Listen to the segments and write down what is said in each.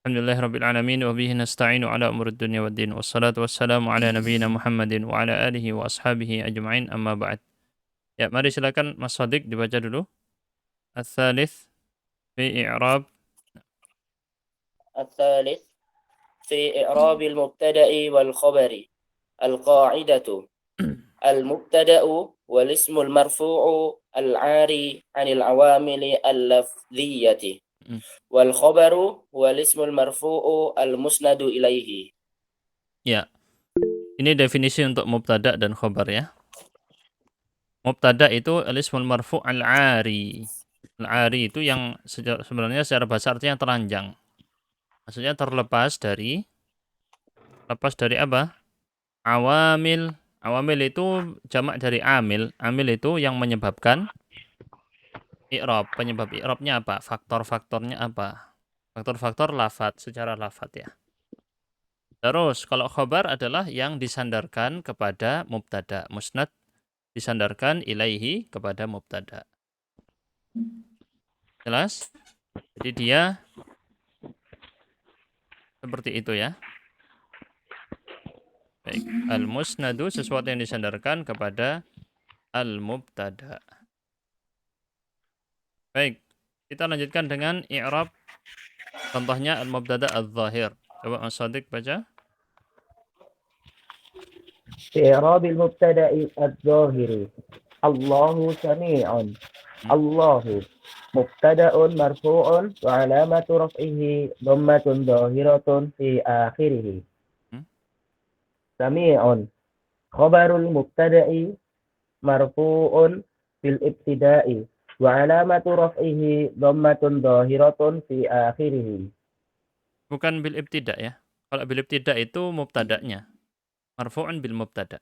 Alhamdulillahirabbil alamin wa bihi nasta'inu ala umurid dunya waddin wassalatu wassalamu ala nabiyyina Muhammadin wa ala alihi wa ashabihi ajma'in amma ba'd. Ya, mari silakan Mas Shadiq dibaca dulu. Ats-tsalits fi i'rab. الثالث في إعراب المبتدأ والخبر القاعدة المبتدأ والاسم المرفوع العاري عن العوامل اللفظية والخبر والاسم المرفوع المسند إليه. Ya, ini definisi untuk mubtada dan khobar ya. Mubtada itu al-ismul marfu' al-'ari. Al-'ari itu yang sebenarnya secara bahasa artinya telanjang. Maksudnya terlepas dari apa? Awamil. Awamil itu jamak dari amil. Amil itu yang menyebabkan i'rab. Penyebab i'rabnya apa? Faktor-faktornya apa? Faktor-faktor lafadz, secara lafadz ya. Terus kalau khobar adalah yang disandarkan kepada mubtada. Musnad disandarkan ilaihi kepada mubtada. Jelas? Jadi dia seperti itu ya. Baik, al-musnadu sesuatu yang disandarkan kepada al-mubtada. Baik, kita lanjutkan dengan i'rab. Contohnya al-mubtada al-zahir. Coba Mas Shadiq baca. إعراب المبتدأ الظاهر الله سميع الله مبتدأ مرفوع وعلامة رفعه ضمة ظاهرة في آخره سميع خبر المبتدأ مرفوع في الابتداء وعلامة رفعه ضمة ظاهرة في آخره. Bukan bil ibtida ya. Kalau bil ibtida itu mubtada'nya. Marfu'un bil mubtada.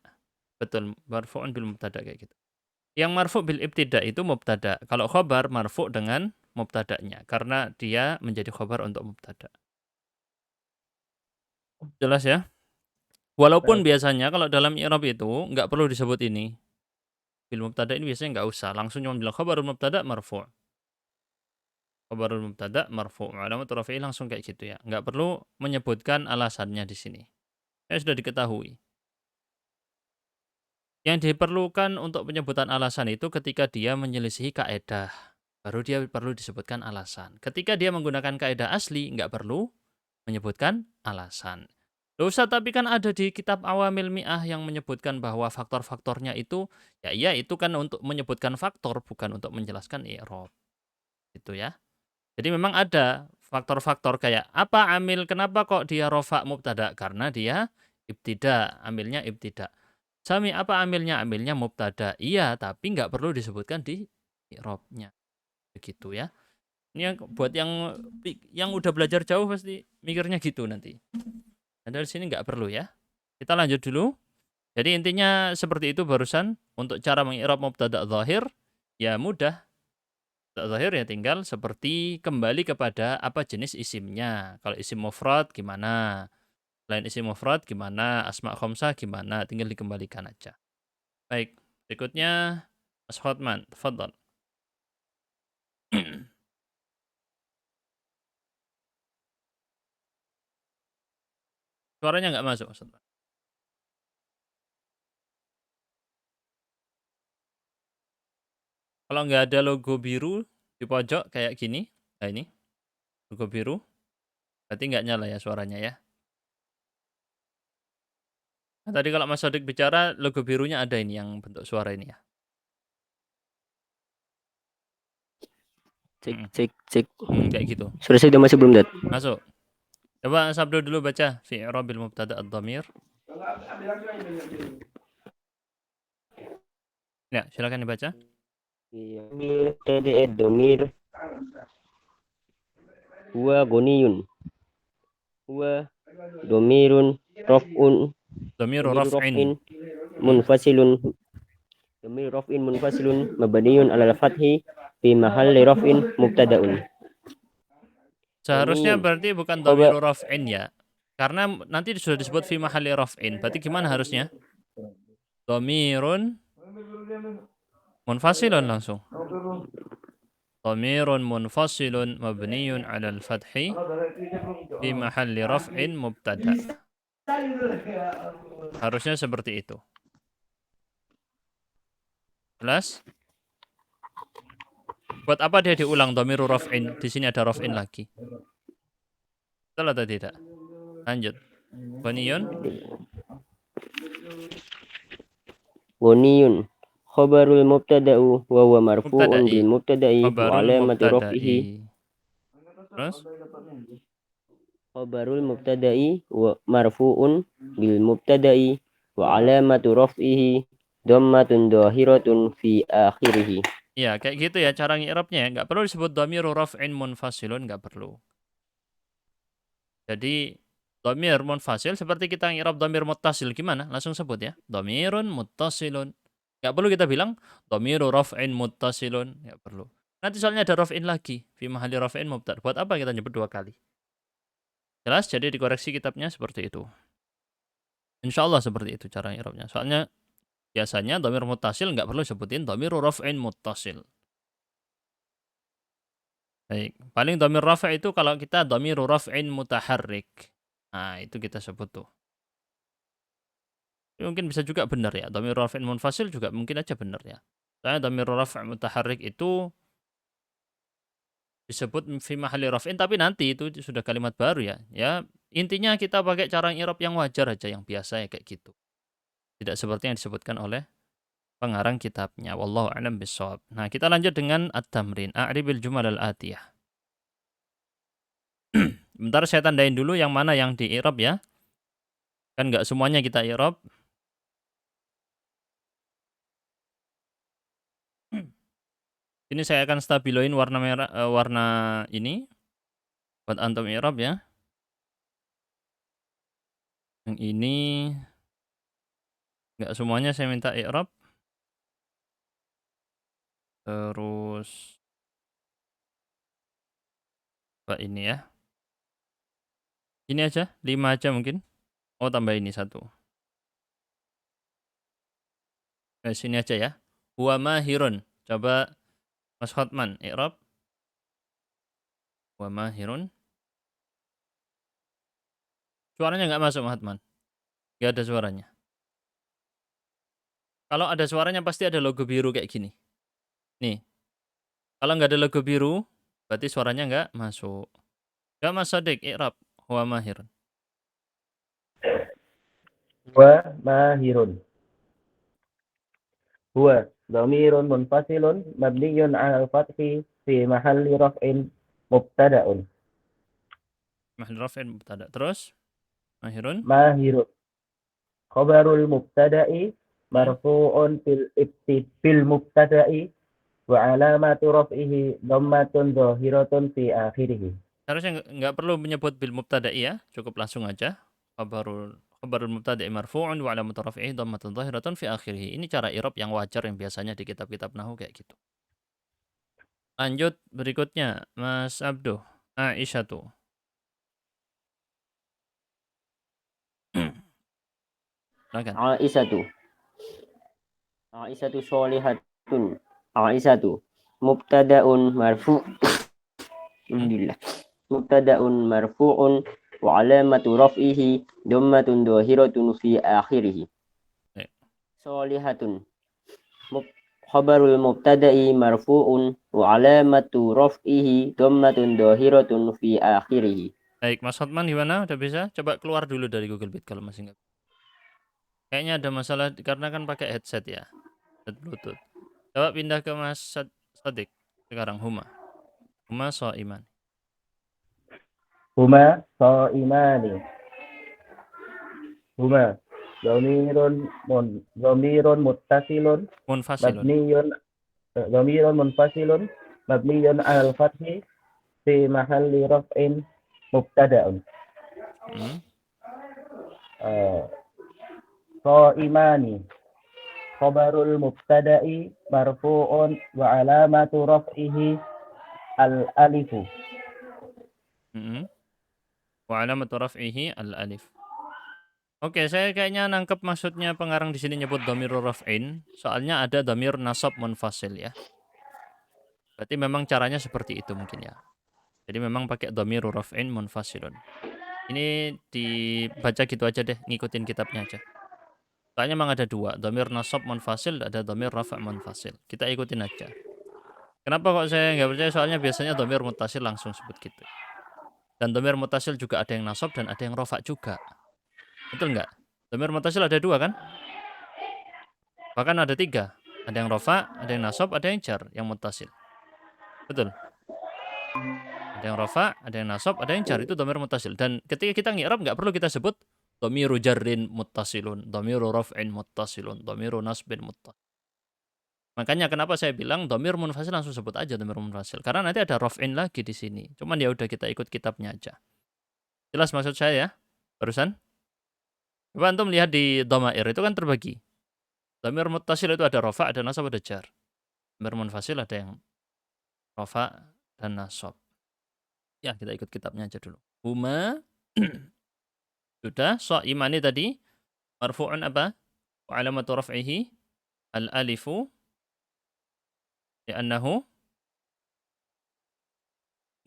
Betul, marfu'un bil mubtada kayak gitu. Yang marfu' bil ibtida itu mubtada. Kalau khobar marfu' dengan mubtada'nya karena dia menjadi khobar untuk mubtada. Jelas ya? Walaupun biasanya kalau dalam i'rab itu nggak perlu disebut ini. Bil mubtada ini biasanya nggak usah, langsung cuma bilang khabarul mubtada marfu'. Khabarul mubtada marfu'. Alamat rafi'i langsung kayak gitu ya. Nggak perlu menyebutkan alasannya di sini. Ya sudah diketahui. Yang diperlukan untuk penyebutan alasan itu ketika dia menyelisihi kaedah. Baru dia perlu disebutkan alasan. Ketika dia menggunakan kaedah asli, nggak perlu menyebutkan alasan. Loh Ustaz, tapi kan ada di kitab Awamil Mi'ah yang menyebutkan bahwa faktor-faktornya itu, ya iya itu kan untuk menyebutkan faktor, bukan untuk menjelaskan i'rab. Gitu ya. Jadi memang ada faktor-faktor kayak, apa amil, kenapa kok dia rofa mubtada? Karena dia ibtida, amilnya ibtida. Sami, apa amilnya? Amilnya mubtada. Iya, tapi nggak perlu disebutkan di i'rabnya. Begitu ya. Ini yang buat yang udah belajar jauh pasti mikirnya gitu nanti. Nah, dari sini nggak perlu ya. Kita lanjut dulu. Jadi intinya seperti itu barusan. Untuk cara mengi'rab mubtada zahir, ya mudah. Mubtada zahir ya tinggal seperti kembali kepada apa jenis isimnya. Kalau isim mufrad gimana? Selain isim mufrad gimana? Asma khamsah gimana? Tinggal dikembalikan aja. Baik, berikutnya Mas Hotman, tafadhol. Suaranya nggak masuk, Mas Hotman. Kalau nggak ada logo biru di pojok kayak gini, nah ini, logo biru, berarti nggak nyala ya suaranya ya. Nah, tadi kalau Mas Sodik bicara, logo birunya ada ini yang bentuk suara ini ya. Cek. Kayak gitu. Sudah saya masih belum, Dat? Masuk. Coba Sabdo dulu baca fi i'rabil mubtada ad-dhamir. Ya, silakan dibaca. Mubtada ad-dhamir huwa ghaniyun. Huwa dhamirun raf'un Dhamiru raf'in. munfasilun. Dhamir raf'in munfasilun mabniyun 'alal fathi fi mahalli raf'in mubtada'un. Seharusnya berarti bukan dhamiru raf'in ya. Karena nanti sudah disebut fi mahalli raf'in. Berarti gimana harusnya? Dhamirun munfasilun langsung. dhamirun munfasilun mabniyun 'alal fathi fi mahalli raf'in mubtada. Harusnya seperti itu. Jelas? Buat apa dia diulang dhamiru raf'in? Di sini ada raf'in lagi. Betul atau tidak? Lanjut. Baniyun. Buniyun khabarul mubtada'u wa huwa marfu'un Mubtada'i. bil mubtada'i wa Khabarul alamati raf'ihi. mubtada'i. Terus? Khabarul mubtada'i wa marfu'un bil mubtada'i wa alamatu raf'ihi dhammatun dhahiratun fi akhirih. Ya, kayak gitu ya cara ngi'rabnya ya. Nggak perlu disebut dhamiru raf'in munfasilun, nggak perlu. Jadi dhamir munfasil seperti kita ngi'rab dhamir muttasil gimana? Langsung sebut ya. Dhamirun muttasilun. Nggak perlu kita bilang dhamiru raf'in muttasilun, nggak perlu. Nanti soalnya ada raf'in lagi fi mahalli raf'in mubtada. Buat apa kita nyebut dua kali? Jelas? Jadi dikoreksi kitabnya seperti itu. Insyaallah seperti itu cara ngi'rabnya. Soalnya biasanya dhamir muttasil nggak perlu sebutin dhamiru raf'in muttasil. Baik, paling dhamir rafa' itu kalau kita dhamiru raf'in mutaharrik. Nah, itu kita sebut tuh. Mungkin bisa juga benar ya. Dhamir raf'in munfasil juga mungkin aja benar ya. Soalnya dhamir raf' mutaharrik itu disebut fi mahalli raf'in, tapi nanti itu sudah kalimat baru ya. Ya, intinya kita pakai cara i'rab yang wajar aja, yang biasa ya kayak gitu. Tidak seperti yang disebutkan oleh pengarang kitabnya. Wallahu a'lam bishawab. Nah, kita lanjut dengan at-tamrin. A'ribil jumal al-atiyah. Bentar saya tandain dulu yang mana yang di i'rab ya. Kan nggak semuanya kita i'rab. Ini saya akan stabiloin warna merah, warna ini buat antum i'rab ya. Yang ini nggak semuanya saya minta i'rab. Terus ini ya. Ini aja, 5 aja mungkin. Oh, tambah ini 1. Sini aja ya. Huwa mahirun. Coba Mas Hotman i'rab. Huwa mahirun. Suaranya nggak masuk, Mas Hotman. Nggak ada suaranya. Kalau ada suaranya pasti ada logo biru kayak gini. Nih. Kalau nggak ada logo biru, berarti suaranya nggak masuk. Ya Mas Sodik, i'rab. Huwa mahirun. Huwa mahirun. Huwa dhamirun munfasilun mabniyun 'alal fathi fi mahalli raf'in mubtada'un. Mahal raf'in mubtada. Terus mahirun. Mahirun. Khabarul mubtada'i marfu'un fil mubtada'i wa alamatu raf'ihi dhammatun dhahiratun fi akhirih. Harusnya nggak perlu menyebut bil mubtada'i ya, cukup langsung aja. Khabarul mubtada'i marfu'un wa alamatu raf'ihi dhammatun dhahiratun fi akhirih. Ini cara i'rab yang wajar yang biasanya di kitab-kitab nahwu kayak gitu. Lanjut berikutnya, Mas Abduh. Aisyah tuh. Silakan. Aisyatu sholihatun. Aisyatu mubtada'un marfu'. Alhamdulillah. Mubtada'un marfu'un wa alamatu raf'ihi dhammatun dhahiratun fi akhirih. Sholihatun. Khabarul mubtada'i marfu'un wa alamatu raf'ihi dhammatun dhahiratun fi akhirih. Baik, Mas Hotman gimana? Udah bisa? Coba keluar dulu dari Google Meet kalau masih nggak. Kayaknya ada masalah karena kan pakai headset ya. Headset Bluetooth. Coba pindah ke Mas Sodik. Sekarang Huma So'iman. Huma sha'imani. Huma dhamirun muttasilun Munfasilun. mabniyun 'alal fathi fi mahalli raf'in mubtada'un. Sha'imani. Khabarul mubtada'i marfu'un wa alamatu raf'ihi al-alifu. Wa alamatu raf'ihi al-alif. Oke, saya kayaknya nangkep maksudnya pengarang di sini nyebut dhamirul raf'in, soalnya ada dhamir nasab munfasil ya. Berarti memang caranya seperti itu mungkin ya. Jadi memang pakai dhamiru raf'in munfasilun. Ini dibaca gitu aja deh, ngikutin kitabnya aja. Soalnya memang ada dua, dhamir nasab munfasil, ada dhamir rafa' munfasil. Kita ikutin aja. Kenapa kok saya nggak percaya? Soalnya biasanya dhamir muttasil langsung sebut gitu. Dan dhamir muttasil juga ada yang nasab dan ada yang rafa' juga. Betul nggak? Dhamir muttasil ada dua kan? Bahkan ada tiga. Ada yang rafa', ada yang nasab, ada yang jar, yang muttasil. Betul? Ada yang rafa', ada yang nasab, ada yang jar. Itu dhamir muttasil. Dan ketika kita ngi'rab nggak perlu kita sebut dhamiru jarrin muttasilun, dhamiru raf'in muttasilun, dhamiru nasbin muttasil. Makanya kenapa saya bilang dhamir munfasil langsung sebut aja dhamir munfasil. Karena nanti ada raf'in lagi di sini. Cuman ya udah kita ikut kitabnya aja. Jelas maksud saya ya? Barusan? Coba antum lihat di dhamair itu kan terbagi. Dhamir muttasil itu ada rafa', ada nasab, ada jar. Dhamir munfasil ada yang rafa' dan nasab. Ya, kita ikut kitabnya aja dulu. Huma sudah, imani tadi marfu'un apa? Wa alamatu raf'ihi al-alifu li'annahu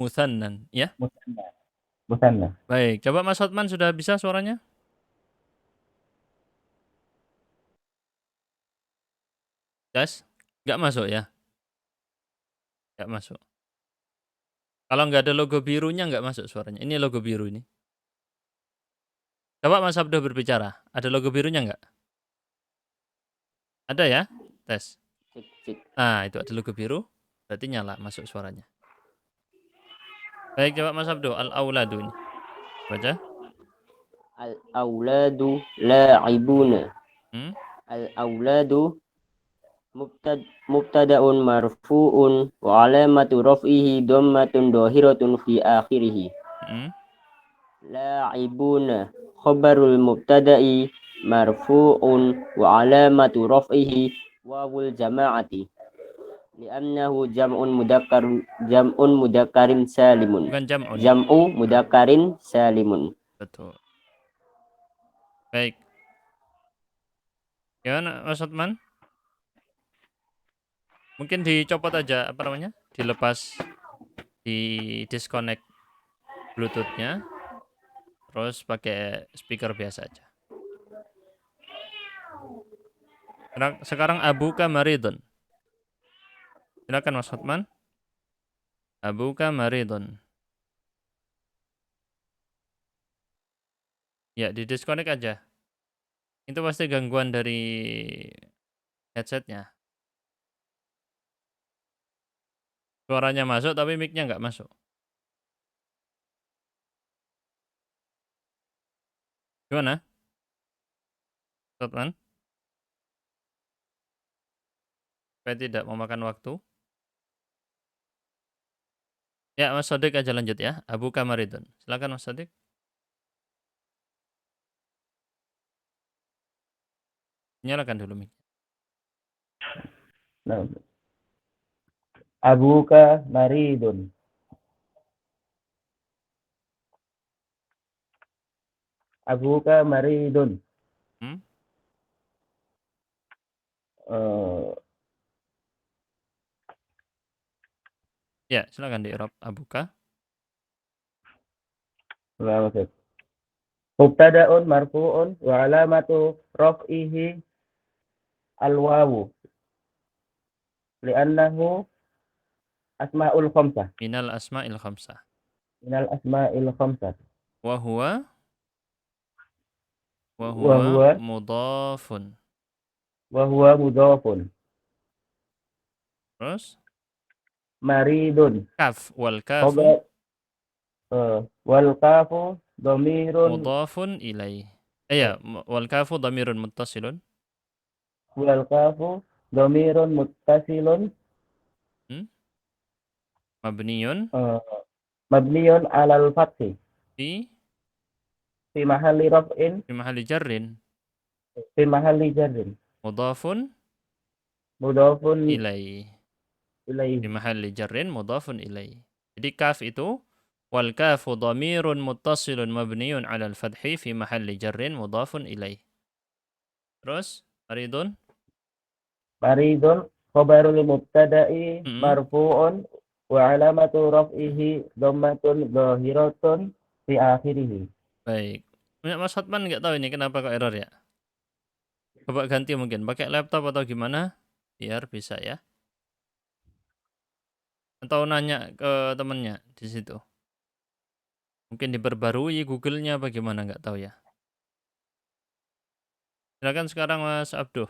muthannan, ya. Musanna. Musanna. Baik, coba Mas Hotman sudah bisa suaranya? Gas? Nggak masuk ya? Nggak masuk. Kalau nggak ada logo birunya nggak masuk suaranya. Ini logo biru ini. Coba Mas Abdo berbicara. Ada logo birunya nggak? Ada ya? Tes. Cek, cek. Nah, itu ada logo biru. Berarti nyala masuk suaranya. Baik, coba Mas Abdo. Al-auladu ini. Baca. Al-auladu la'ibuna. Hmm? Al-auladu mubtada'un marfu'un wa alamatu raf'ihi dhammatun dhahiratun fi akhirih. Hmm? La'ibuna khabarul mubtada'i marfu'un wa alamatu raf'ihi wawul jama'ati li'annahu jam'un mudakkarin salimun. Bukan jam'un. Jam'u mudakkarin salimun. Betul. Baik. Gimana Mas Hotman? Mungkin dicopot aja, apa namanya? Dilepas, di disconnect Bluetooth-nya. Terus pakai speaker biasa aja. Sekarang abuka maridun. Silakan Mas Hotman. Abuka maridun. Ya, di disconnect aja. Itu pasti gangguan dari headsetnya. Suaranya masuk tapi mic-nya nggak masuk. Gimana? Hotman? Supaya tidak memakan waktu. Ya, Mas Sodik aja lanjut ya. Abu Kamaridun. Silakan Mas Sodik. Nyalakan dulu mic. Nah. Abuka maridun. Abuka maridun. Hmm? Ya, silakan di Arab abuka. Mubtada'un marfu'un wa alamatu raf'ihi al-wawu li'annahu asma'ul khamsah. Minal asma'il khamsah. Minal asma'il khamsah. Wa huwa Wa mudhafun. huwa mudhafun. Terus Maridun. kaf wal kafu Wal kafu dhamirun mudhafun ilaih. Ya, wal kafu dhamirun muttasilun. wal kafu dhamirun muttasilun Mabniyun mabniyun alal fathi fi fi mahalli raf'in mahalli jarrin. fi mahalli jarrin Mudhafun mudhafun ilaih. Di ilaihi. mahalli jarrin mudhafun ilaih. Jadi kaf itu wal kafu dhamirun muttasilun mabniyun 'alal fathi fi mahalli jarrin mudhafun ilaih. Terus maridun Maridun khabarul mubtada'i Mm-mm. marfu'un wa alamatu raf'ihi dhammatun dhahiratun fi akhirih. Baik. Punya Mas Hotman nggak tahu ini kenapa kok error ya? Coba ganti mungkin pakai laptop atau gimana biar bisa ya. Atau nanya ke temennya di situ. Mungkin diperbarui Google-nya apa gimana nggak tahu ya. Silakan sekarang Mas Abduh.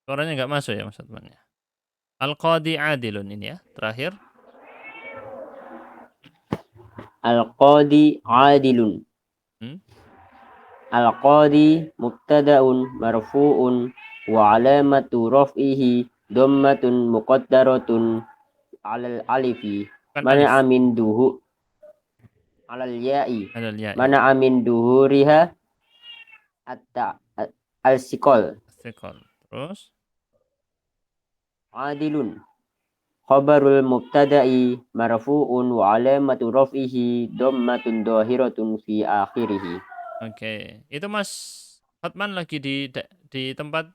Suaranya nggak masuk ya Mas Hotman ya. Al-Qadi Adilun ini ya terakhir. Al-qadi adilun. Hmm? Al-qadi mubtada'un marfu'un wa alamatu raf'ihi dhammatun muqaddaratun 'alal alifi Kan mana alif. amin duhu 'alal ya'i Adal ya. mana amin duhuriha al-siqal. Istiqol. Terus. Adilun khabarul mubtada'i marfu'un wa alamatu raf'ihi dhammatun dhahiratun fi akhirih. Oke. Itu Mas Hotman lagi di tempat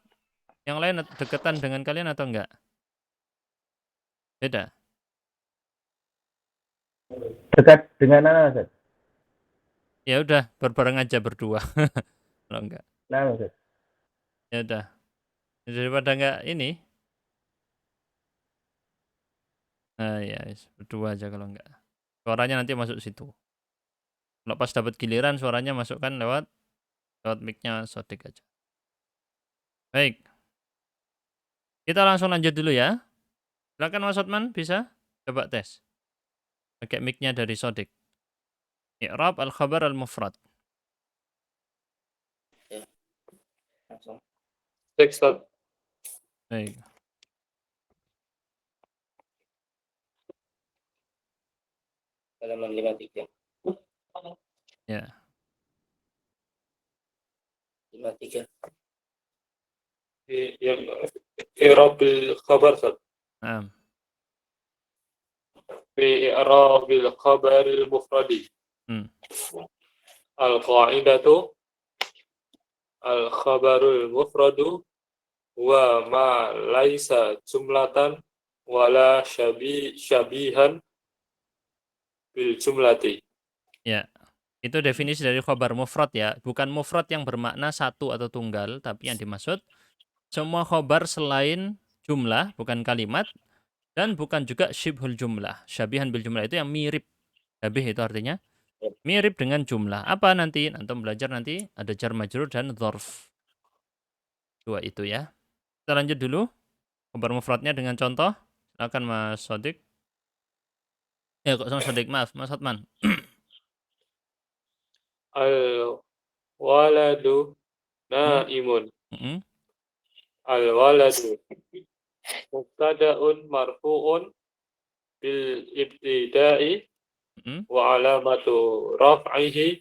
yang lain deketan dengan kalian atau enggak? Beda. Dekat dengan mana, Ustaz? Ya udah berbareng aja berdua. Kalau enggak. Nah, Ustaz. Ya udah. Daripada enggak ini. Nah, ya berdua aja kalau enggak. Suaranya nanti masuk situ. Kalau pas dapat giliran suaranya masukkan lewat mic-nya Sodik aja. Baik. Kita langsung lanjut dulu ya. Silakan Mas Hotman bisa coba tes. Pakai mic-nya dari Sodik. I'rab al-khabar al-mufrad. Langsung. Baik. Halaman 53. Ya. 53. yang i'rabil khabar Nah, fi i'rabil khabaril mufradi hmm. al qa'idatu al khabarul mufradu wa ma laisa jumlatan wala syabihan bil jumlati. Ya. Itu definisi dari khabar mufrad ya. Bukan mufrad yang bermakna satu atau tunggal, tapi yang dimaksud semua khabar selain jumlah, bukan kalimat, dan bukan juga syibhul jumlah. Syabihan bil jumlah itu yang mirip. Syabih itu artinya mirip dengan jumlah. Apa nanti? Antum belajar nanti ada jar majrur dan dzarf. Dua itu ya. Kita lanjut dulu. Khabar mufradnya dengan contoh. Silakan Mas Sodik. Ya kok sama Sodik, maaf Mas Hotman. Al waladu naimun. Mm-mm. Al waladu mubtada'un marfu'un bil ibtida'i Mm-mm. wa alamatu raf'ihi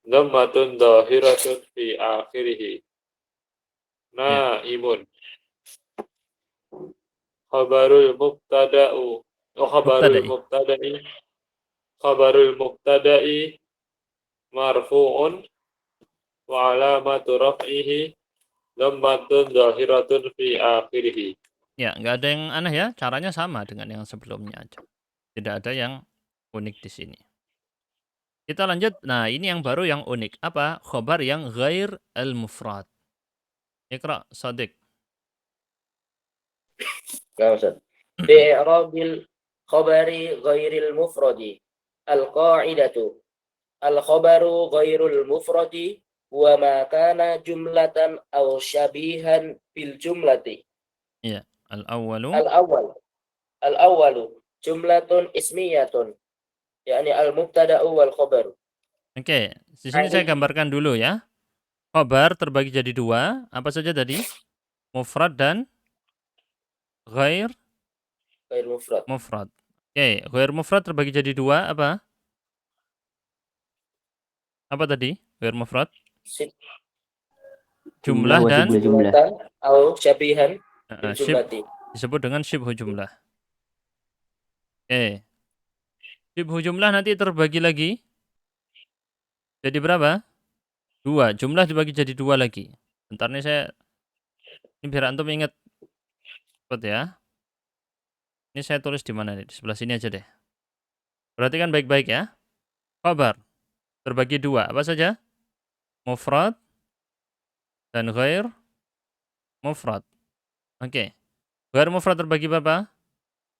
dhammatun dhahiratun fi akhirih. Naimun. Khabarul mubtada'u Mubtada'i. khabarul mubtada'i marfu'un wa alamatu raf'ihi dhammatun dhahiratun fi akhirih. Ya, nggak ada yang aneh ya. Caranya sama dengan yang sebelumnya aja. Tidak ada yang unik di sini. Kita lanjut. Nah, ini yang baru yang unik. Apa? Khobar yang ghair al-mufrad. Iqra, Sodik. Nah, Ustaz. Fi i'rabil khabari ghairil mufradi. Al-qa'idatu. Al-khabaru ghairul mufradi wa ma kana jumlatan aw syabihan bil jumlati. Iya. Al-awwalu. Al-awwal. Al-awwalu jumlatun ismiyatun. yakni al-mubtada'u wal khabaru. Oke, di sini saya gambarkan dulu ya. Khobar terbagi jadi dua. Apa saja tadi? Mufrad dan ghair Ghair mufrad. mufrad. Oke, ghair mufrad terbagi jadi dua. Apa? Apa tadi? Ghair mufrad. Jumlah wa dan sibul jumlah. Atau syabihan bil syib jumlati. disebut dengan syibhu jumlah. Oke. Syibhu jumlah nanti terbagi lagi. Jadi berapa? Dua. Jumlah dibagi jadi dua lagi. Bentar nih ini biar antum ingat Cepet ya. Ini saya tulis di mana nih? Di sebelah sini aja deh. Perhatikan baik-baik ya. Khabar terbagi dua. Apa saja? Mufrad dan ghair mufrad. Oke. Ghair mufrad terbagi berapa?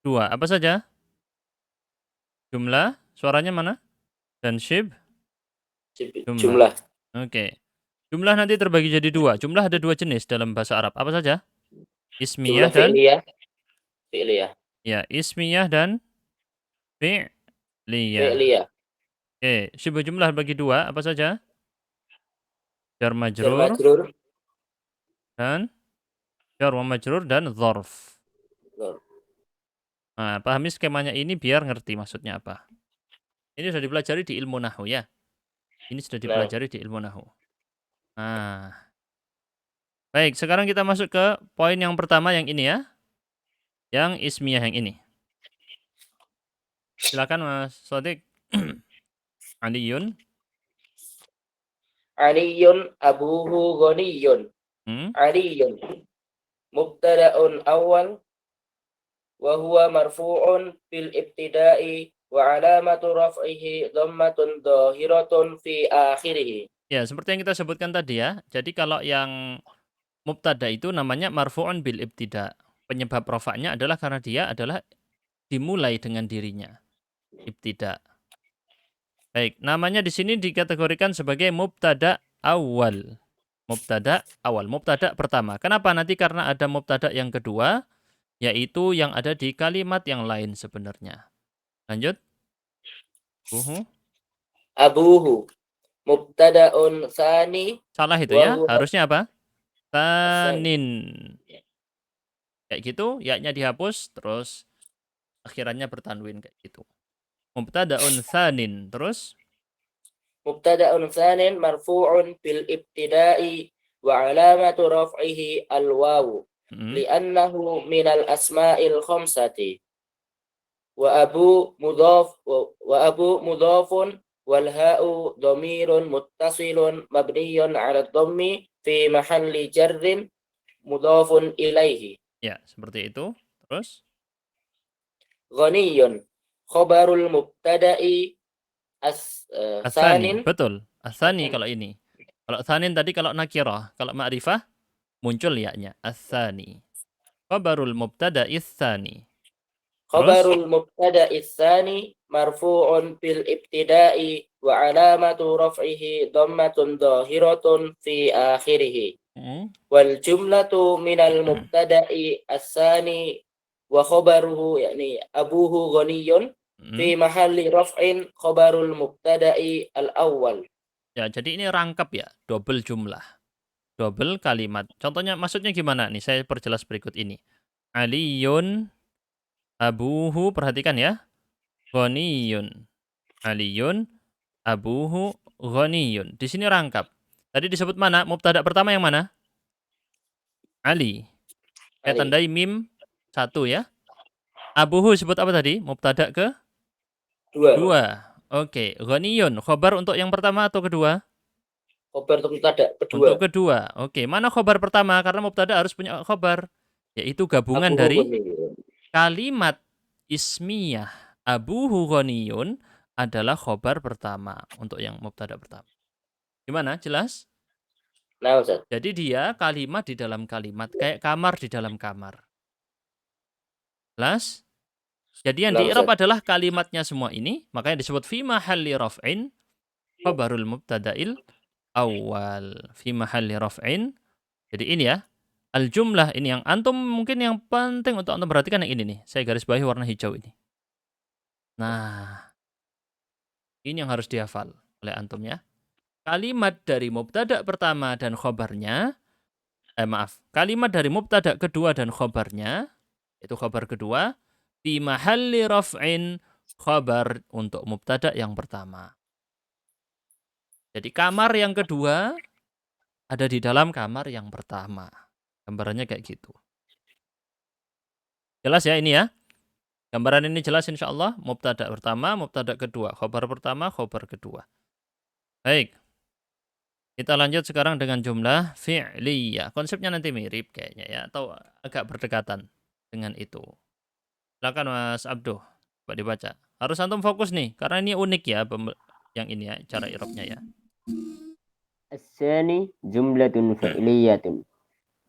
Dua. Apa saja? Jumlah. Suaranya mana? Dan syib. Jumlah. Jumlah. Oke. Jumlah nanti terbagi jadi dua. Jumlah ada dua jenis dalam bahasa Arab. Apa saja? Ismiyah Jumlah dan fi'liyah. Fi'liyah. ya, ismiyah dan fi'liyah. Fi'liyah. Oke, syibh jumlah bagi dua. Apa saja? Jar Jar majrur majrur. dan jar wa majrur dan dzarf. Nah, pahami skemanya ini biar ngerti maksudnya apa. Ini sudah dipelajari di ilmu nahwu ya. Ini sudah dipelajari di ilmu nahwu. Nah. Baik, sekarang kita masuk ke poin yang pertama yang ini ya. Yang ismiyah yang ini. Silakan Mas Sodik. Aliyun. Aliyun abuhu ghaniyun. Aliyun mubtada'un awal wa huwa marfu'un fil ibtida'i wa alamatu raf'ihi dhammatun dhahiratun fi akhirih. Ya, seperti yang kita sebutkan tadi ya. Jadi kalau yang mubtada itu namanya marfu'un bil ibtida. Penyebab rafa'nya adalah karena dia adalah dimulai dengan dirinya. Ibtida. Baik, namanya di sini dikategorikan sebagai mubtada awal. Mubtada awal, mubtada pertama. Kenapa? Nanti karena ada mubtada yang kedua, yaitu yang ada di kalimat yang lain sebenarnya. Lanjut. Abuhu mubtada'un tsani. Salah itu ya. Harusnya apa? Tsanin. Kayak gitu, ya-nya dihapus, terus akhirannya bertanwin kayak gitu. Mubtada'un tsanin. Terus Mubtada'un tsanin marfu'un bil ibtida'i wa alamatu raf'ihi al-wawu. Li'annahu minal asma'il khamsati. Wa abu mudhafun wal ha'u dhamirun muttasilun mabniyun 'ala dhammi fi mahalli jarrin mudhafun ilaihi. Ya, seperti itu. Terus Ghaniyun khabarul mubtada'i as-tsanin. Betul. As-tsani kalau ini. Kalau tsanin tadi kalau nakirah, kalau ma'rifah muncul ya-nya. As-tsani. Khabarul mubtada'i ats-tsani. Khabarul mubtada'i ats-tsani marfu'un bil ibtida'i wa alamatu raf'ihi dhammatun dhahiratun fi akhirih. Wal jumlatu minal mubtada'i ats-tsani wa khabaruhu yakni abuhu ghaniyun fi mahalli raf'in khabarul mubtada'i al-awwal. Ya, jadi ini rangkap ya, double jumlah. Double kalimat. Contohnya maksudnya gimana nih? Saya perjelas berikut ini. Aliyun abuhu, perhatikan ya. Ghaniyun. Aliyun abuhu ghaniyun. Di sini rangkap. Tadi disebut mana? Mubtada pertama yang mana? Ali. Saya tandai mim 1 ya. Abuhu sebut apa tadi? Mubtada ke? 2. Oke. Ghaniyun. Khobar untuk yang pertama atau kedua? Khobar untuk mubtada kedua. Untuk kedua. Oke. Mana khobar pertama? Karena mubtada harus punya khobar. Yaitu gabungan dari kalimat ismiyah. Abuhu ghaniyun adalah khobar pertama. Untuk yang mubtada pertama. Gimana? Jelas? Nah, Ustaz. Jadi dia kalimat di dalam kalimat. Kayak kamar di dalam kamar. Jelas? Jadi yang di-i'rab adalah kalimatnya semua ini. Makanya disebut fi mahalli raf'in khabarul mubtada'il awal. Fi mahalli raf'in. Jadi ini ya. Al-jumlah ini yang antum mungkin yang penting untuk antum perhatikan yang ini nih. Saya garis bawahi warna hijau ini. Nah. Ini yang harus dihafal oleh antum ya. Kalimat dari mubtada pertama dan khobarnya, kalimat dari mubtada kedua dan khobarnya, itu khobar kedua, fi mahalli raf'in khobar untuk mubtada yang pertama. Jadi kamar yang kedua ada di dalam kamar yang pertama. Gambarannya kayak gitu. Jelas ya ini ya? Gambaran ini jelas insya Allah. Mubtada pertama, mubtada kedua. Khobar pertama, khobar kedua. Baik. Kita lanjut sekarang dengan jumlah fi'liyah. Konsepnya nanti mirip kayaknya ya, atau agak berdekatan. dengan itu. Silakan Mas Abduh, coba dibaca. Harus antum fokus nih, karena ini unik ya yang ini ya, cara i'rabnya ya. الثاني جملة فعلية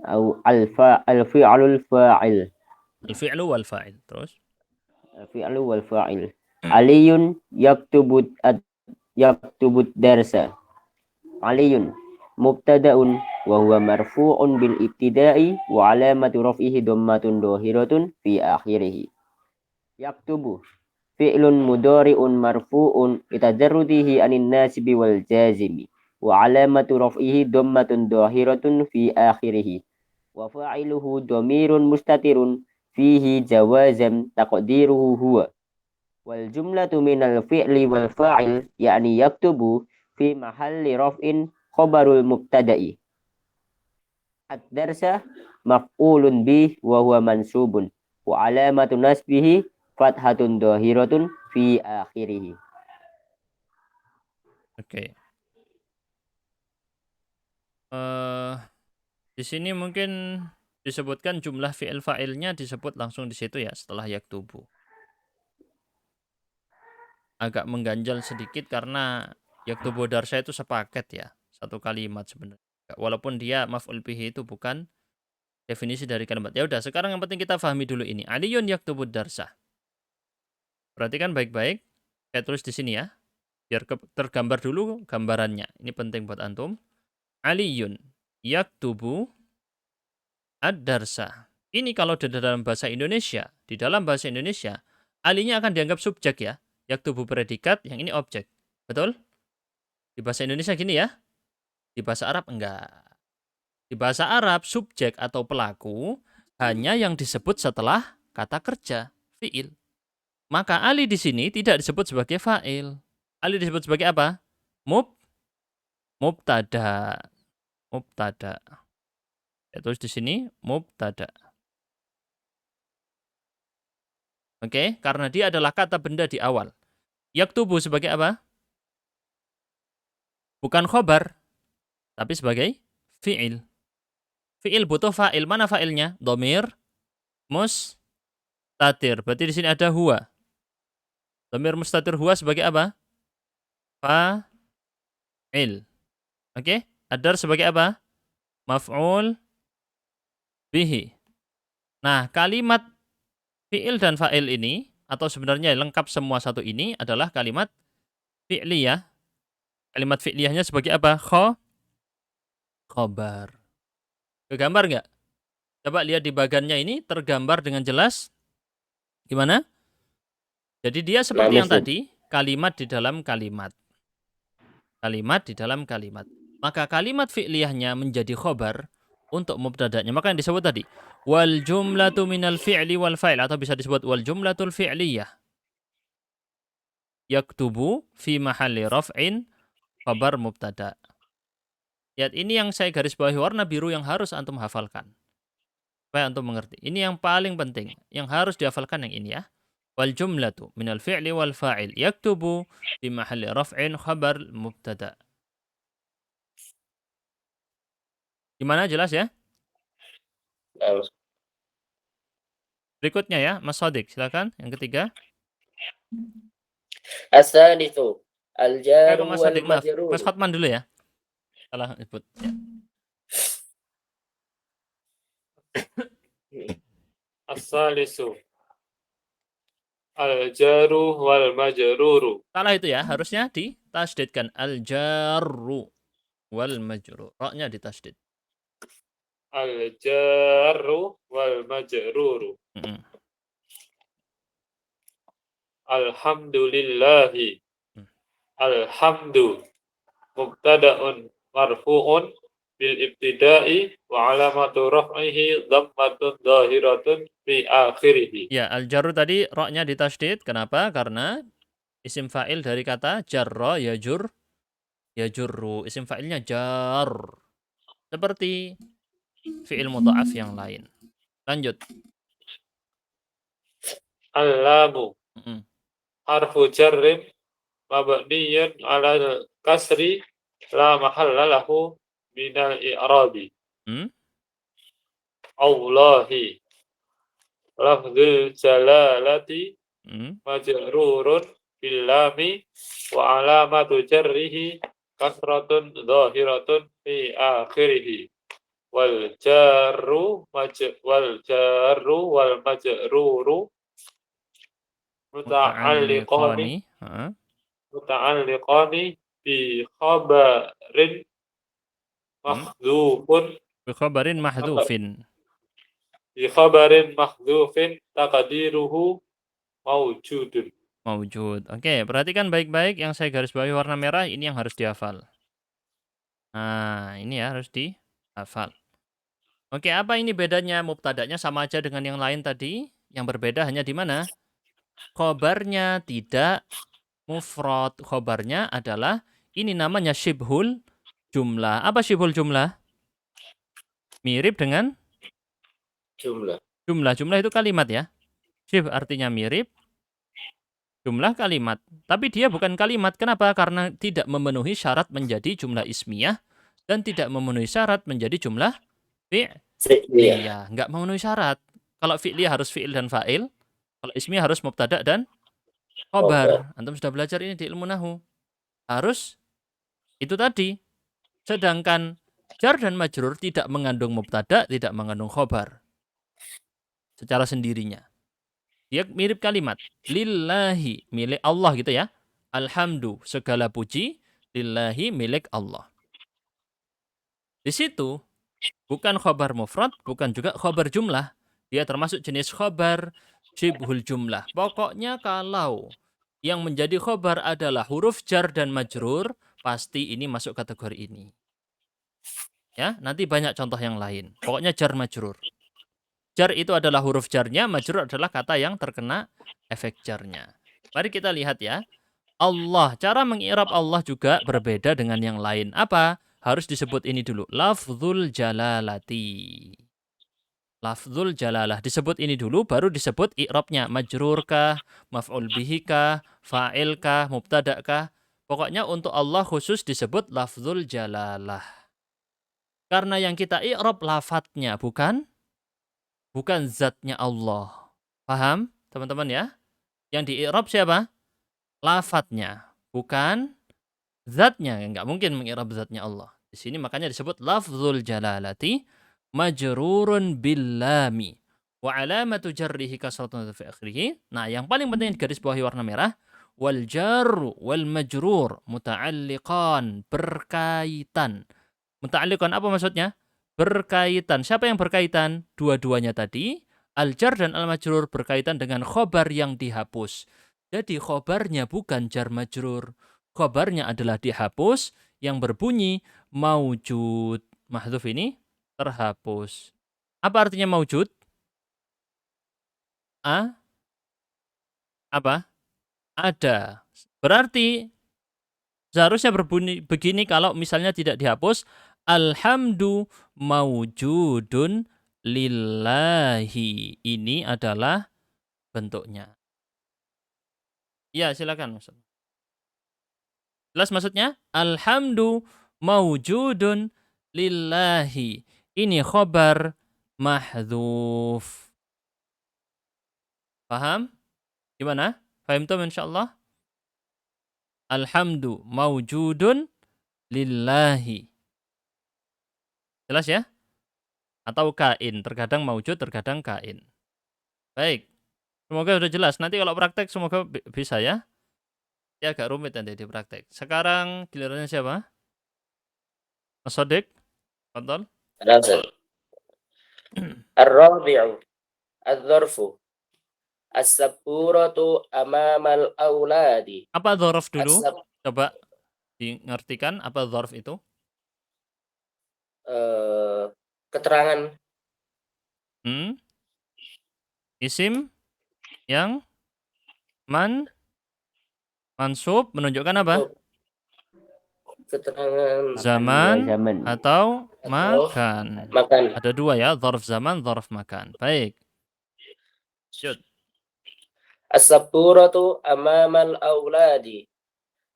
أو الفعل الفاعل Al-fi'lu wal fa'il. Terus الفعل والفاعل علي يكتب الدرس علي مبتدأ وهو مرفوع بالابتداء وعلامة رفعه ضمة ظاهرة في آخره يكتب فعل مضارع مرفوع لتجرده عن الناسب والجازم وعلامة رفعه ضمة ظاهرة في آخره وفاعله ضمير مستتر فيه جوازا تقديره هو والجملة من الفعل والفاعل يعني يكتب في محل رفع خبر المبتدأ الدرس مفعول به وهو منصوب وعلامة نصبه فتحة ظاهرة في آخره. oke. Di sini mungkin disebutkan jumlah fi'il fa'ilnya disebut langsung di situ ya setelah yaktubu. Agak mengganjal sedikit karena yaktubu darsa itu sepaket ya, satu kalimat sebenarnya. Walaupun dia maf'ul bihi itu bukan definisi dari kalimat. Ya udah, sekarang yang penting kita pahami dulu ini. Aliyun yaktubu darsa. Perhatikan baik-baik. Saya tulis di sini ya. Biar tergambar dulu gambarannya. Ini penting buat antum. Aliyun yaktubu ad-darsa. Ini kalau di dalam bahasa Indonesia, alinya akan dianggap subjek ya. Yaktubu predikat, yang ini objek. Betul? Di bahasa Indonesia gini ya. Di bahasa Arab enggak. Di bahasa Arab, subjek atau pelaku hanya yang disebut setelah kata kerja, fi'il. Maka ali di sini tidak disebut sebagai fa'il. Ali disebut sebagai apa? Mubtada. Mubtada. Ya, tulis di sini mubtada. Oke, karena dia adalah kata benda di awal. Yaktubu sebagai apa? Bukan khobar, tapi sebagai fi'il. Fi'il butuh fa'il. Mana fa'ilnya? Dhamir mustatir. Berarti di sini ada huwa. Dhamir mustatir huwa sebagai apa? Fa'il. Oke? Adar sebagai apa? Maf'ul bihi. Nah, kalimat fi'il dan fa'il ini, atau sebenarnya lengkap semua satu ini adalah kalimat fi'liyah. Kalimat fi'liyahnya sebagai apa? Khobar. Kegambar nggak? Coba lihat di bagannya ini tergambar dengan jelas. Gimana? Jadi dia seperti yang tadi, kalimat di dalam kalimat. Kalimat di dalam kalimat. Maka kalimat fi'liyahnya menjadi khobar untuk mubtada'nya. Maka yang disebut tadi, wal jumlatu minal fi'li wal fa'il, atau bisa disebut wal jumlatul fi'liyah. Yaktubu fi mahalli raf'in khabar mubtada'. Lihat, ini yang saya garis bawahi warna biru yang harus antum hafalkan. Supaya antum mengerti. Ini yang paling penting. Yang harus dihafalkan yang ini ya. Wal jumlatu minal fi'li wal fa'il. Yaktubu fi mahalli raf'in khabar mubtada'. Gimana, jelas ya? Berikutnya ya, Mas Sodik, silakan. Yang ketiga. As-salitsu al-jaru Mas wal Sodik, maaf. majrur. Mas Hotman dulu ya. Salah sebut. Ya. As-salisu al-jaru wal majruru. Salah itu ya, harusnya ditasdidkan. Al-jarru wal majrur. Roknya ditasdid. Al-jarru wal majruru. Alhamdulillahi. Alhamdu mubtada'un marfu'un bil ibtida'i wa alamatu raf'ihi dhammatun dhahiratun fi akhirih. Ya, al-jarru tadi roknya ditasdid. Kenapa? Karena isim fa'il dari kata jarra yajurru. Isim fa'ilnya jar. Seperti fi'il mudha'af yang lain. Lanjut. Al-lamu harfu jarrin mabniyun 'ala kasri la mahalla lahu minal i'rabi. Allahi lafzul jalalati Hmm. majrurun bil lami wa alamatu jarrihi kasratun dhahiratun fi akhirih wal jarru wal majruru muta'alliqani Muta'alliqani. muta'alliqani bi khabarin Hmm. mahdhufun Bi khabarin mahdhufin. bi khabarin mahdhufin taqdiruhu mawjudun. Mawjud. Oke, perhatikan baik-baik yang saya garis bawahi warna merah ini yang harus dihafal. Nah, ini ya harus dihafal. Oke, apa ini bedanya? Mubtada'nya sama aja dengan yang lain tadi. Yang berbeda hanya di mana? Khobarnya tidak mufrad. Khobarnya adalah ini namanya syibhul jumlah. Apa syibhul jumlah? Mirip dengan Jumlah. jumlah. Jumlah itu kalimat ya. Syibh artinya mirip. Jumlah kalimat. Tapi dia bukan kalimat. Kenapa? Karena tidak memenuhi syarat menjadi jumlah ismiyah. Dan tidak memenuhi syarat menjadi jumlah Fi'liyah. fi'liyah. Nggak memenuhi syarat. Kalau fi'liyah harus fi'il dan fa'il. Kalau ismiyah harus mubtada' dan khobar. Antum sudah belajar ini di ilmu nahu. Harus itu tadi. Sedangkan jar dan majrur tidak mengandung mubtada', tidak mengandung khobar. Secara sendirinya. Dia mirip kalimat. Lillahi, milik Allah gitu ya. Alhamdu, segala puji. Lillahi, milik Allah. Di situ, bukan khobar mufrad, bukan juga khobar jumlah. Dia termasuk jenis khobar syibhul jumlah. Pokoknya kalau yang menjadi khobar adalah huruf jar dan majrur, pasti ini masuk kategori ini. Ya, nanti banyak contoh yang lain. Pokoknya jar majrur. Jar itu adalah huruf jarnya, majrur adalah kata yang terkena efek jarnya. Mari kita lihat ya. Allah, cara mengi'rab Allah juga berbeda dengan yang lain. Apa? Harus disebut ini dulu. Lafzul jalalati. Lafzul jalalah. Disebut ini dulu, baru disebut i'rabnya. Majrurkah, maf'ul bihikah, fa'ilkah, mubtada'kah. Pokoknya untuk Allah khusus disebut lafzul jalalah. Karena yang kita i'rab lafadznya, bukan zatnya Allah. Paham, teman-teman ya? Yang di-i'rab siapa? Lafadznya, bukan zatnya. Enggak mungkin mengi'rab zatnya Allah. Di sini makanya disebut lafzul jalalati majrurun billami wa alamatu jarrihi kasratun fi akhirih. Nah, yang paling penting di garis bawahi warna merah, wal jarru wal majrur muta'alliqan, berkaitan. Muta'alliqan apa maksudnya? Berkaitan. Siapa yang berkaitan? Dua-duanya tadi. Al-jar dan al-majrur berkaitan dengan khobar yang dihapus. Jadi khobarnya bukan jar majrur. Khobarnya adalah dihapus yang berbunyi maujud. Mahdhuf ini terhapus. Apa artinya maujud? Apa? Ada. Berarti seharusnya berbunyi begini kalau misalnya tidak dihapus. Alhamdu maujudun lillahi. Ini adalah bentuknya. Ya, silakan. Jelas maksudnya? Alhamdu maujudun lillahi. Ini khobar mahdhuf. Paham? Gimana? Fahimtum insyaallah? Alhamdu maujudun lillahi. Jelas ya? Atau kain. Terkadang maujud, terkadang kain. Baik. Semoga sudah jelas. Nanti kalau praktek semoga bisa ya. Ya agak rumit nanti di praktek. Sekarang gilirannya siapa? Mas Sodik? Kontrol. Ar-rabi'u adz-dzarfu as-sabburatu amamal auladi. Apa dzarf dulu? Coba dimengertikan apa dzarf itu? Keterangan. Isim yang mansub menunjukkan apa? Keterangan Zaman zaman atau makan. Ada dua ya, dzarf zaman, dzarf makan. Baik. Lanjut. As-sabburatu amamal auladi.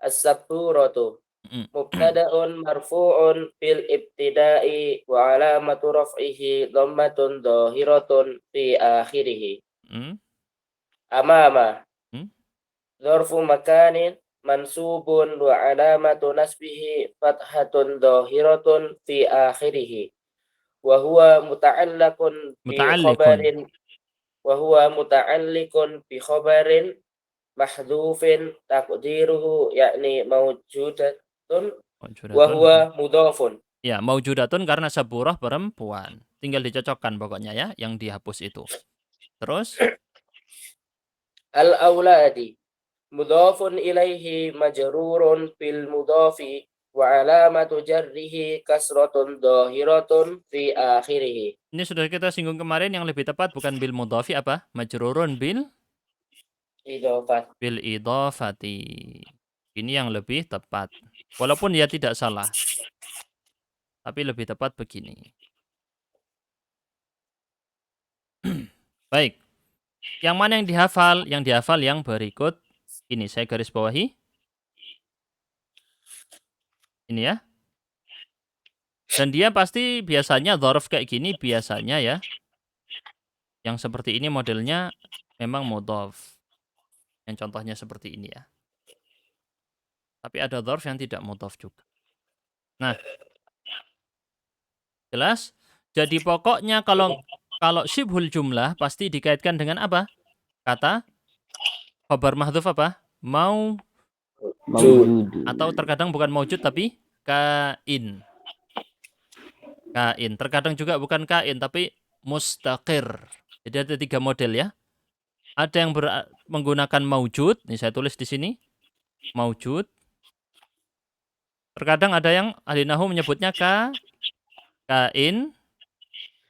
As-sabburatu mubtada'un marfu'un fil ibtida'i wa alamatu raf'ihi dhammatun dhahiratun fi akhirih Amama. Hmm? Dzarfu makanin mansubun wa alamatu nasbihi fathatun dhahiratun fi akhirih. Wa huwa muta'allaqun bi Muta'alliqun. khabarin wa huwa muta'alliqun bi khabarin mahdhufin taqdiruhu yakni mawjudatun wa Maujudatun. huwa mudhafun. Ya, maujudatun karena saburah perempuan. Tinggal dicocokkan pokoknya ya, yang dihapus itu. Terus? Al-auladi mudhafun ilaihi majrurun bil mudhafi wa alamatu jarrihi kasratun dhahiratun fi akhirih. Ini sudah kita singgung kemarin, yang lebih tepat bukan bil mudhafi apa? Majrurun bil Idhofat. idhafati. Ini yang lebih tepat. Walaupun ya tidak salah. Tapi lebih tepat begini. Baik. Yang mana yang dihafal? Yang dihafal yang berikut ini, saya garis bawahi. Ini ya. Dan dia pasti biasanya dzaraf kayak gini biasanya ya. Yang seperti ini modelnya memang mudhaf. Yang contohnya seperti ini ya. Tapi ada dzaraf yang tidak mudhaf juga. Nah. Jelas? Jadi pokoknya kalau syibhul jumlah pasti dikaitkan dengan apa? Kata khabar mahdhuf apa? Mawjud. Atau terkadang bukan maujud tapi kain. Kain. Terkadang juga bukan kain tapi mustaqir. Jadi ada 3 model ya. Ada yang menggunakan maujud, ini saya tulis di sini. Maujud. Terkadang ada yang ahli nahwu menyebutnya kain.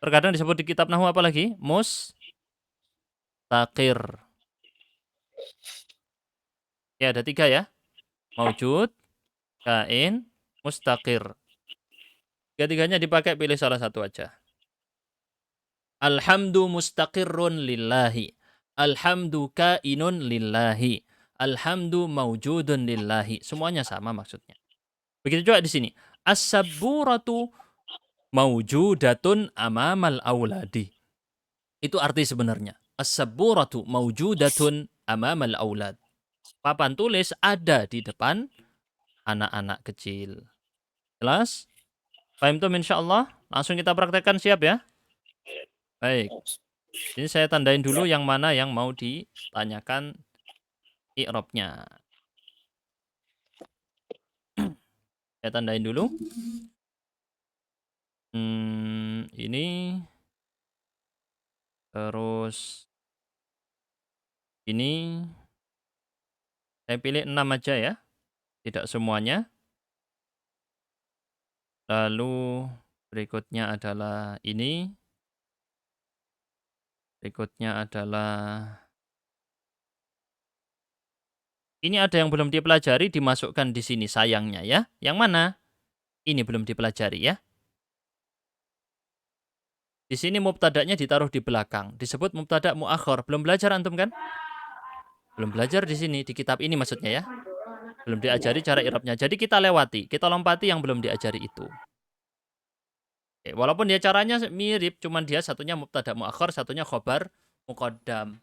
Terkadang disebut di kitab nahwu apa lagi? Mustaqir. Ya, ada 3 ya. Maujud, kain, mustaqir. Tiga-tiganya dipakai, pilih salah satu aja. Alhamdu mustaqirrun lillahi. Alhamdu kainun lillahi. Alhamdu maujudun lillahi. Semuanya sama maksudnya. Begitu juga di sini. As-sabburatu maujudatun amamal auladi. Itu arti sebenarnya. As-sabburatu maujudatun amamal aulad. Papan tulis ada di depan anak-anak kecil. Jelas? Paham tuh insyaallah? Langsung kita praktekkan, siap ya? Baik. Ini saya tandain dulu yang mana yang mau ditanyakan i'rabnya. Saya tandain dulu. Ini. Terus. Ini. Saya pilih 6 aja ya. Tidak semuanya. Lalu berikutnya adalah ini. Berikutnya adalah ini, ada yang belum dipelajari dimasukkan di sini sayangnya ya. Yang mana? Ini belum dipelajari ya. Di sini mubtada'nya ditaruh di belakang, disebut mubtada' muakhar. Belum belajar antum kan? Belum belajar di sini, di kitab ini maksudnya ya. Belum diajari cara i'rabnya. Jadi kita lewati, kita lompati yang belum diajari itu. Oke, walaupun dia caranya mirip, cuman dia satunya mubtada' muakhar, satunya khobar muqaddam.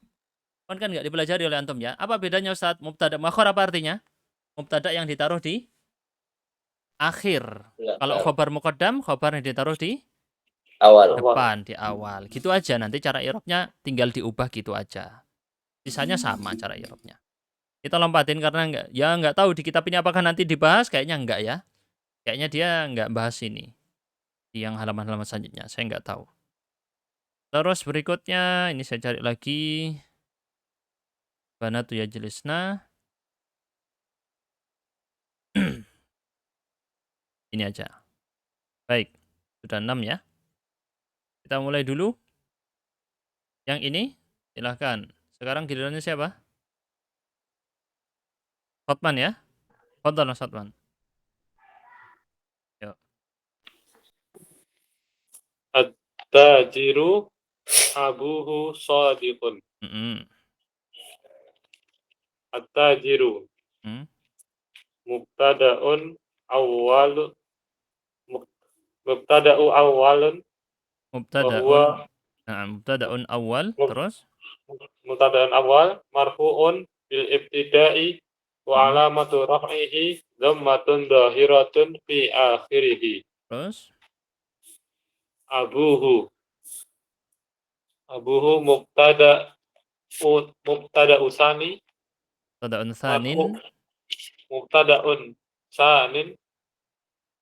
Kan nggak dipelajari oleh antum ya. Apa bedanya Ustaz? Mubtada' muakhar apa artinya? Mubtada' yang ditaruh di akhir. Kalau khobar muqaddam, khobar yang ditaruh di Awal. depan, di awal. Gitu aja, nanti cara i'rabnya tinggal diubah gitu aja. Sisanya sama cara i'rabnya. Kita lompatin karena nggak tahu di kitab ini apakah nanti dibahas, kayaknya enggak ya. Kayaknya dia nggak bahas ini. Di yang halaman-halaman selanjutnya, saya nggak tahu. Terus berikutnya, ini saya cari lagi. Banatu yajlisna. Ini aja. Baik, sudah 6 ya. Kita mulai dulu. Yang ini, silahkan. Sekarang gilirannya siapa? Hotman ya? Hotman, Mas Hotman. Yuk. At-tajiru abuhu shadiqun. At-tajiru. Mubtada'un awwal. Mubtada'u awwalun. Mubtada'un awal, terus? mubtada'un awal marfu'un bil ibtida'i wa alamatu raf'ihi dhammatun dhahiratun fi akhirih. Terus Abuhu. Abuhu mubtada usani tada'un marfu' tsanin mubtada'un sanin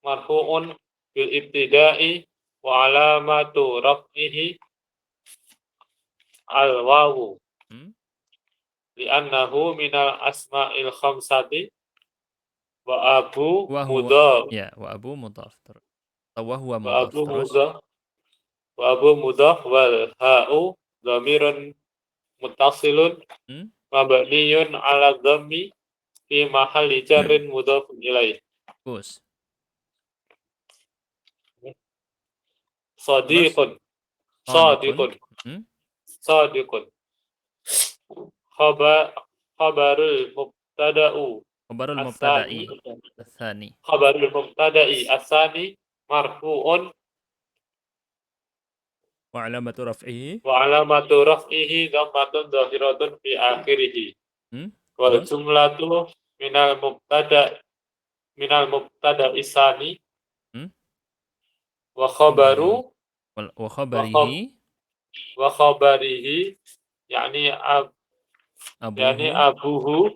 marfu'un bil ibtida'i wa alamatu raf'ihi al wawu hmm? li'annahu minal asma'il khamsati wa abu wa huwa mudhaf ya wa abu mudhaf terus atau wa huwa wa mudhaf abu terus mudhaf wa abu mudhaf wal ha'u dhamirun muttasilun hmm? mabniyun ala dhammi fi mahalli jarrin mudhafun ilaih. Bagus. Sadiqun Sadiqun. sadiqun Hmm? sadiqun khabarul mubtada'u Khabarul asani mubtada'i tsani. khabarul mubtada'i asani marfu'un Wa alamatu raf'ihi wa alamatu raf'ihi dhammatun dhahiratun fi akhirih hmm? wal Terus jumlatu minal mubtada isani hmm? wa khabaru wa wa khab khabarihi wa khabarihi yani yani abuhu abuhu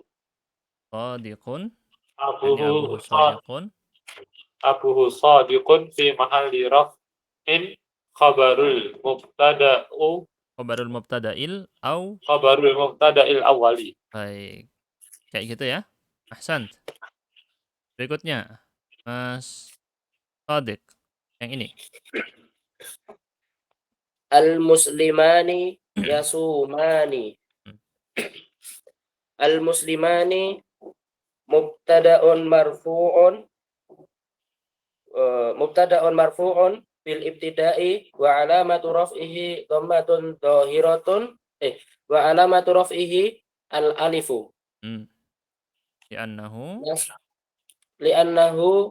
sadiqun yani abuhu abuhu sadiqun abuhu sadiqun fi mahalli raf'in khabarul mubtada'u khabarul mubtada'il au khabarul mubtada'il awwali. baik kayak gitu ya. Ahsant. Berikutnya Mas Sadiq yang ini. Al-muslimani yasumani. Hmm. Al-muslimani mubtada'un marfu'un mubtada'un marfu'un bil ibtida'i wa alamatu raf'ihi dhammatun dhahiratun wa alamatu raf'ihi al alifu Li'annahu li'annahu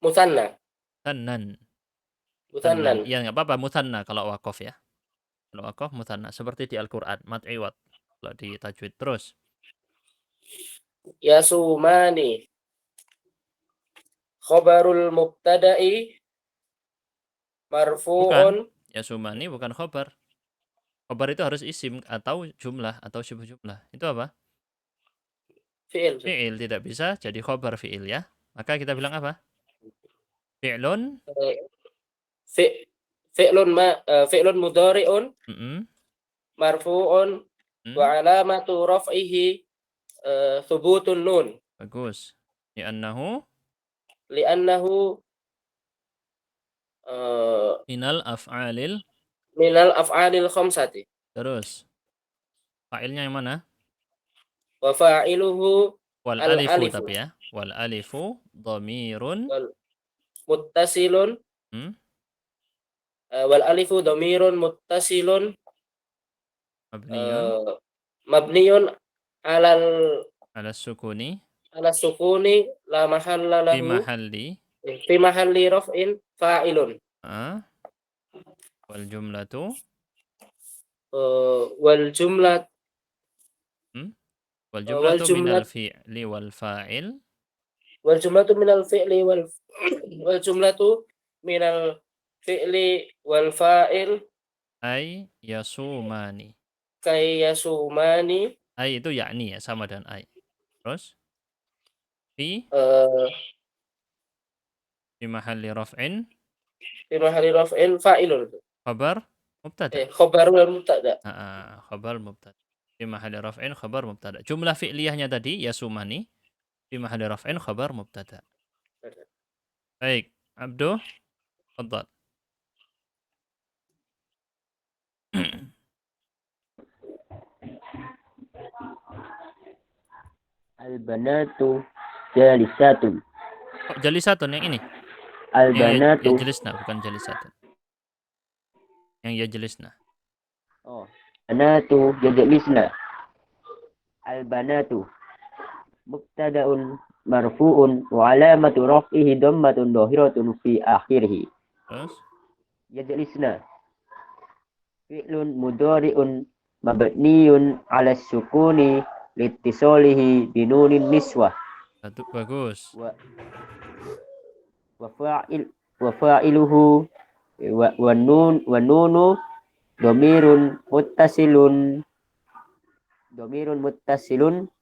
musanna musannan. musannan Ya nggak apa-apa musanna kalau waqaf ya. Kalau waqaf musanna seperti di Al-Qur'an mad iwad kalau di tajwid. Terus yasumani khabarul mubtada'i marfu'un yasumani bukan khobar. Khobar itu harus isim atau jumlah atau syibh jumlah. Itu apa? fi'il Fi'il tidak bisa jadi khobar fi'il ya. Maka kita bilang apa? Fi'lun fi- fi'lun mudhari'un marfu'un wa alamatu raf'ihi thubutun nun bagus. Li'annahu minal af'alil minal af'alil khamsati. Terus fa'ilnya yang mana? Wa fa'iluhu Wal al-alifu. alifu tapi ya. Wal alifu dhamirun muttasilun wal alifu dhamirun muttasilun mabniyun mabniyun alal ala sukuni sukuni la mahalla fi lahu mahalli raf'in fa'ilun wal jumlatu wal jumlat wal jumlatu minal fi'li wal fa'il wal jumlatu minal fi'li wal jumlatu minal fi'li wal fa'il ay yasumani. kay yasumani. Ay itu yakni ya sama dengan ay. Terus fi mahalli raf'in fa'ilun. khabar mubtada. Khabarul mubtada. Khabar mubtada. Fi mahalli raf'in khabar mubtada. Jumlah fi'liyahnya tadi yasumani fi mahalli raf'in khabar mubtada. Baik, Abduh, tafadhal. Al-banatu jalisatun. Oh, jalisatun yang ini. Al-banatu. Ya jelisna, bukan jalisatun. Yang ya jelisna. Oh, banatu jalisna. Al-banatu mubtada'un marfu'un wa alamatu raf'ihi dhammatun dhahiratun fi akhirih. Terus Yajlisna fi'lun mudhari'un mabniyun 'ala sukuni liittisalihi binunin niswah Bagus. wa fa'iluhu wa nunu dhamirun muttasilun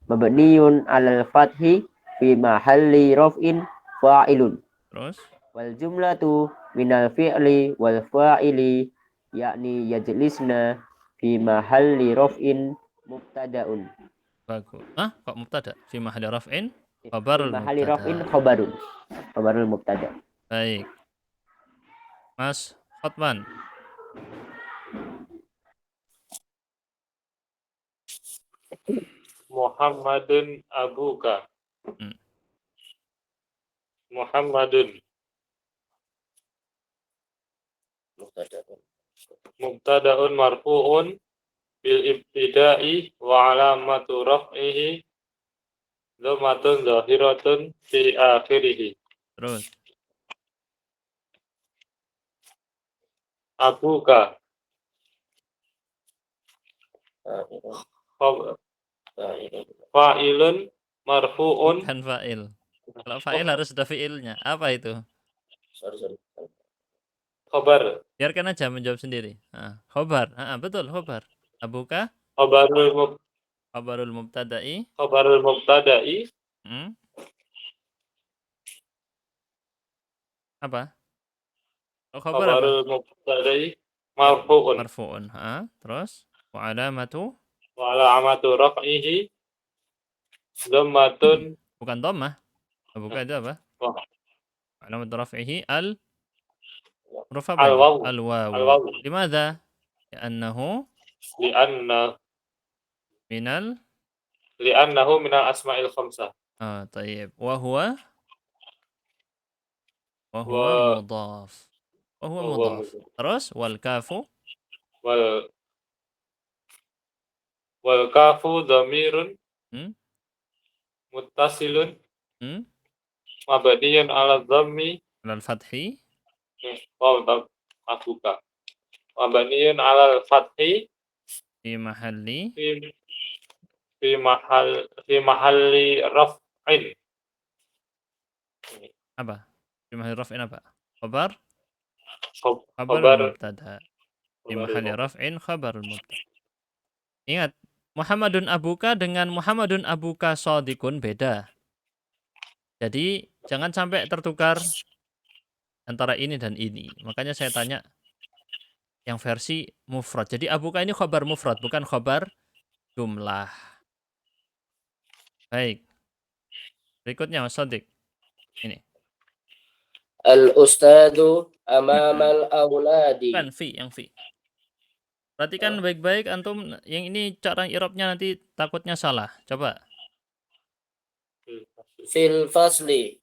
mabniyun 'alal fathi fi mahalli raf'in fa'ilun Terus? wal jumlatu minal fi'li wal fa'ili yakni yajlisna fi mahalli raf'in mubtada'un. Bagus. Kok mubtada? Fi mahalli raf'in Fi khabarul mahalli raf'in mubtada. khabarul mubtada. Baik. Mas Hotman. Muhammadun abuka. Hmm. Muhammadun Mubtada'un. mubtada'un marfu'un bil ibtida'i wa alamatu raf'ihi dhammatun zahiratun fi akhirih. Terus. Abuka Fa'ilun. Fa'ilun. fa'ilun marfu'un. Bukan fa'il. Kalau fa'il harus ada fi'ilnya. Apa itu? Sorry. Khabar. Biarkan aja menjawab sendiri. Khobar. Betul, khobar. Abuka khabarul mubtada'i. Khabarul mubtada'i Apa? Oh, khabar apa? Khabarul mubtada'i marfu'un Marfu'un. Terus wa alamatu wa alamatu raf'ihi dhammatun. bukan dhammah. Abuka itu apa? Alamatu raf'ihi huruf apa ini? Al-waw. Al-waw. Al-waw. Limadha? Li'annahu li'annahu minal asma'il khamsah. طيب وهو Wa مضاف. وهو huwa مضاف. Terus wal kafu wal kafu dhamirun muttasilun mabniyun 'ala dhammi al fathi abuka mabniyun 'ala al-fathi fi mahalli fi mahalli raf'in. apa? Fi mahalli raf'in apa? Khabar Khabar mubtada. Fi mahalli raf'in khabarul mubtada. Ingat, Muhammadun abuka dengan Muhammadun abuka shadiqun beda. Jadi jangan sampai tertukar antara ini dan ini. Makanya saya tanya yang versi mufrad. Jadi abuka ini khabar mufrad, bukan khabar jumlah. Baik. Berikutnya Mas Shadiq. Ini. Al-ustadu amamal auladi. Bukan fi, yang fi. Perhatikan baik-baik antum, yang ini cara i'rabnya nanti takutnya salah. Coba. Fil fasli.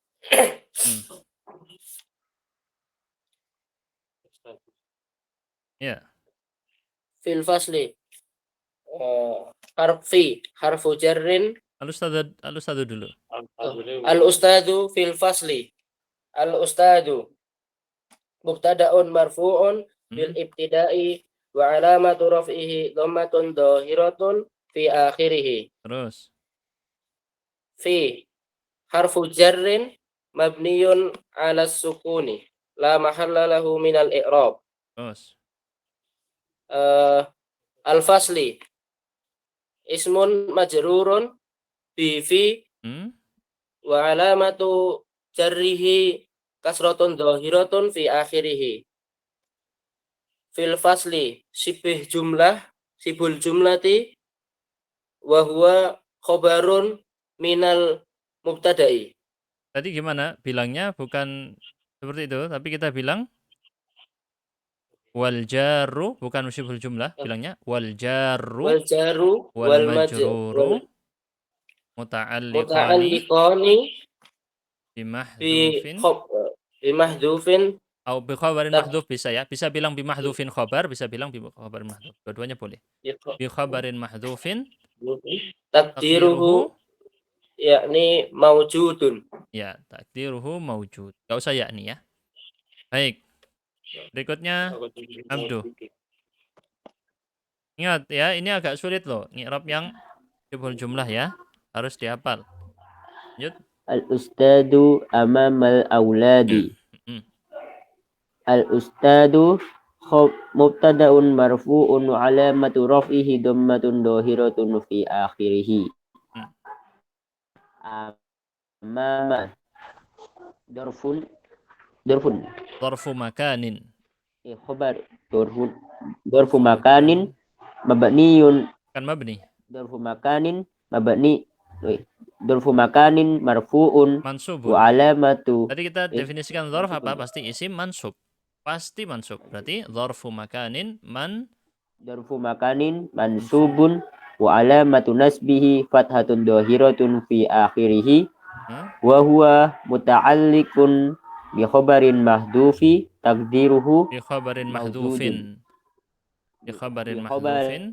Ya. Fil fasli. Harfu jarrin. Al-ustadu dulu. Al-ustadu fil fasli. Al-ustadu mubtada'un marfu'un bil ibtida'i wa alamatu raf'ihi dhammatun dhahiratun fi akhirih. Terus. Fi harfu jarrin mabniyun 'ala sukuni la mahalla lahu min al-i'rab. Terus. Al-fasli ismun majrurun bi fi wa alamatu jarrihi kasratun dhahiratun fi akhirih. Fil fasli sibul jumlati wa huwa khabarun minal mubtada'i. Tadi gimana bilangnya? Bukan seperti itu, tapi kita bilang wal jarru, bukan sibul jumlah, bilangnya wal jarru wal majruru muta'alliqani bimahdhufin atau bi khabarin mahdhuf bisa ya. Bisa bilang bi mahdhufin khabar, bisa bilang bi khabarin mahdhuf. Dua-duanya boleh. Bi khabarin mahdhufin takdiruhu yakni mawjudun. Ya, takdiruhu mawjud. Enggak usah yakni ya. Baik. Berikutnya Abdu. Ingat ya, ini agak sulit loh. I'rab yang syibhul jumlah ya. Harus dihafal. Lanjut. Al-ustadu amamal auladi. Hmm. Al-ustadu mubtada'un marfu'un wa alamatu raf'ihi dhammatun dhahiratun fi akhirih. Hmm. Amama darfun Dharfu makanin. khabar darfu makanin mabniyun Kan mabni. darfu makanin marfu'un Mansubun. wa alamatu Tadi kita definisikan dzarf apa? Pasti isim mansub. Pasti mansub. Berarti dzarfu makanin darfu makanin mansubun wa alamatu nasbihi fathatun dhahiratun fi akhirih wa huwa muta'alliqun bi khabarin mahdufi taqdiruhu bi khabarin mahdhufin. Bi khabarin Bi mahdhufin.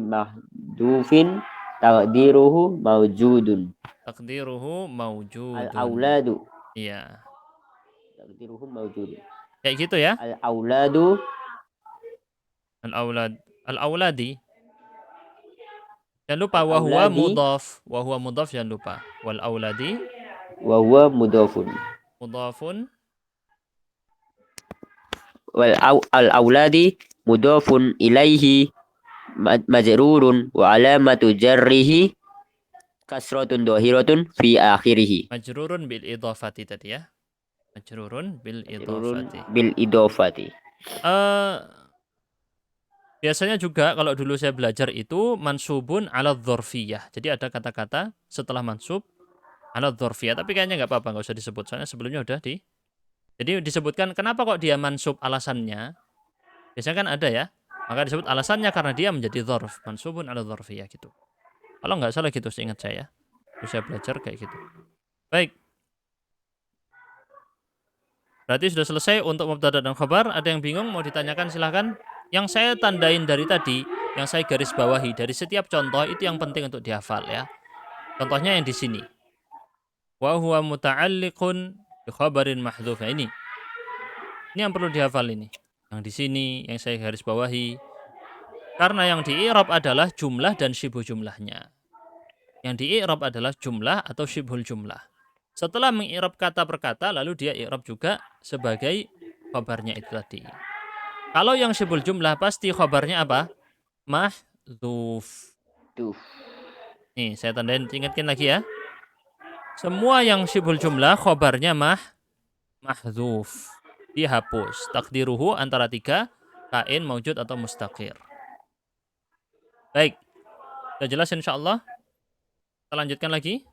mahdufin taqdiruhu mawjudun. Taqdiruhu mawjudun. Al-auladu. Iya. Taqdiruhu mawjudun. Kayak gitu ya. Al-auladu. Al-aulad. Al-auladi. Jangan lupa wa huwa mudhaf. Wa huwa mudhaf jangan lupa. Wal auladi. Wa huwa mudhafun. Mudhafun. Wal al-auladi mudhafun ilaihi majrurun wa alamatu jarrihi kasratun dhahiratun fi akhirih. Majrurun bil idhafati tadi ya. Majrurun bil idhafati. Bil idhafati. Biasanya juga kalau dulu saya belajar itu mansubun ala dzarfiyah. Jadi ada kata-kata setelah mansub ala dzarfiyah. Tapi kayaknya nggak apa-apa, nggak usah disebut. Soalnya sebelumnya udah di. Jadi disebutkan kenapa kok dia mansub alasannya. Biasanya kan ada ya. Maka disebut alasannya karena dia menjadi dzarf. Mansubun ala dzarfiyah gitu. Kalau nggak salah gitu seingat saya. Terus saya belajar kayak gitu. Baik. Berarti sudah selesai untuk mubtada dan khabar. Ada yang bingung mau ditanyakan silahkan. Yang saya tandain dari tadi, yang saya garis bawahi dari setiap contoh itu yang penting untuk dihafal ya. Contohnya yang di sini. Wa huwa muta'alliqun bi khabarin mahdhuf. Nah, ini yang perlu dihafal ini. Yang di sini yang saya garis bawahi. Karena yang di i'rab adalah jumlah dan syibhu jumlahnya. Yang di i'rab adalah jumlah atau syibhul jumlah. Setelah meng'irab kata per kata, lalu dia i'rab juga sebagai khabarnya itu tadi. Kalau yang syibhul jumlah pasti khabarnya apa? Mahdhuf. Nih, saya tandain, ingatkan lagi ya. Semua yang syibhul jumlah khabarnya mahdhuf. Dihapus. Takdiruhu antara 3, kain, maujud atau mustaqir. Baik. Sudah jelas insyaallah? Kita lanjutkan lagi.